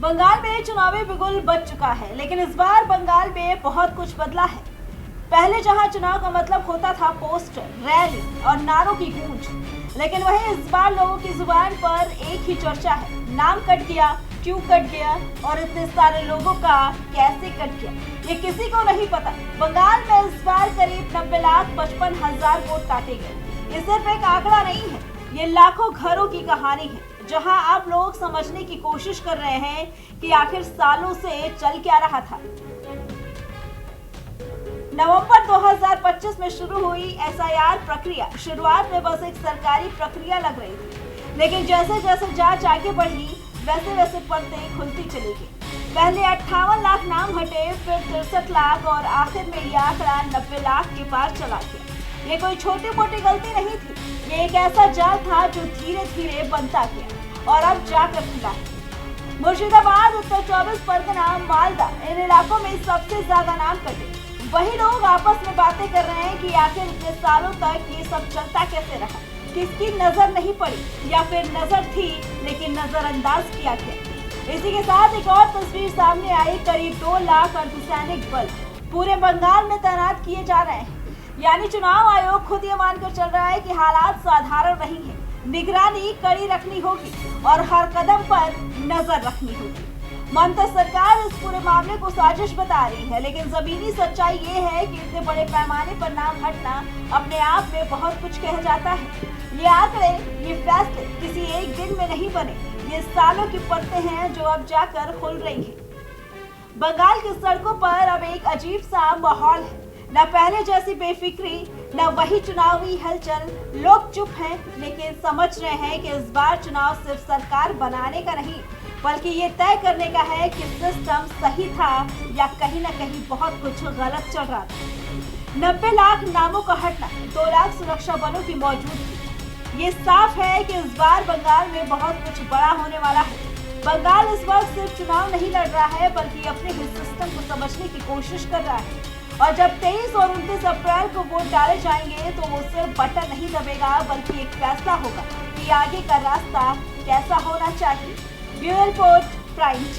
बंगाल में चुनावी बिगुल बज चुका है, लेकिन इस बार बंगाल में बहुत कुछ बदला है। पहले जहां चुनाव का मतलब होता था पोस्टर, रैली और नारों की गूंज, लेकिन वहीं इस बार लोगों की जुबान पर एक ही चर्चा है, नाम कट गया, क्यों कट गया और इतने सारे लोगों का कैसे कट गया, ये किसी को नहीं पता। बंगाल में इस बार करीब 90,55,000 वोट काटे गए। ये सिर्फ एक आंकड़ा नहीं है, ये लाखों घरों की कहानी है, जहां आप लोग समझने की कोशिश कर रहे हैं कि आखिर सालों से चल क्या रहा था। नवंबर 2025 में शुरू हुई एसआईआर प्रक्रिया शुरुआत में बस एक सरकारी प्रक्रिया लग रही थी, लेकिन जैसे जैसे जांच आगे बढ़ी वैसे वैसे परतें खुलती चली गई। पहले 58 लाख नाम हटे, फिर 63 लाख और आखिर में ये आंकड़ा 90 लाख के पार चला गया। ये कोई छोटी मोटी गलती नहीं थी, ये एक ऐसा जाल था जो धीरे धीरे बनता गया और अब जाकर खुला। मुर्शिदाबाद, उत्तर 24 परगना, मालदा, इन इलाकों में सबसे ज्यादा नाम कटे। वही लोग आपस में बातें कर रहे हैं कि आखिर इतने सालों तक ये सब चलता कैसे रहा, किसकी नजर नहीं पड़ी या फिर नजर थी लेकिन नजरअंदाज किया गया। इसी के साथ एक और तस्वीर सामने आई, करीब 2 लाख अर्धसैनिक बल पूरे बंगाल में तैनात किए जा रहे हैं। यानी चुनाव आयोग खुद ये मानकर चल रहा है कि हालात साधारण नहीं है, निगरानी कड़ी रखनी होगी और हर कदम पर नजर रखनी होगी। ममता सरकार इस पूरे मामले को साजिश बता रही है, लेकिन जमीनी सच्चाई ये है कि इतने बड़े पैमाने पर नाम हटना अपने आप में बहुत कुछ कह जाता है। ये आंकड़े, ये फैसले किसी एक दिन में नहीं बने, ये सालों की परतें हैं जो अब जाकर खुल रही हैं। बंगाल की सड़कों पर अब एक अजीब सा माहौल है, न पहले जैसी बेफिक्री, न वही चुनावी हलचल। लोग चुप हैं, लेकिन समझ रहे हैं कि इस बार चुनाव सिर्फ सरकार बनाने का नहीं, बल्कि ये तय करने का है कि सिस्टम सही था या कहीं न कहीं बहुत कुछ गलत चल रहा था। 90 लाख नामों का हटना, 2 लाख सुरक्षा बलों की मौजूदगी, ये साफ है कि इस बार बंगाल में बहुत कुछ बड़ा होने वाला है। बंगाल इस वक्त सिर्फ चुनाव नहीं लड़ रहा है, बल्कि अपने ही सिस्टम को समझने की कोशिश कर रहा है। और जब 23 और 29 अप्रैल को वोट डाले जाएंगे तो वो सिर्फ बटन नहीं दबेगा, बल्कि एक फैसला होगा कि आगे का रास्ता कैसा होना चाहिए। Bureau report, prime TV.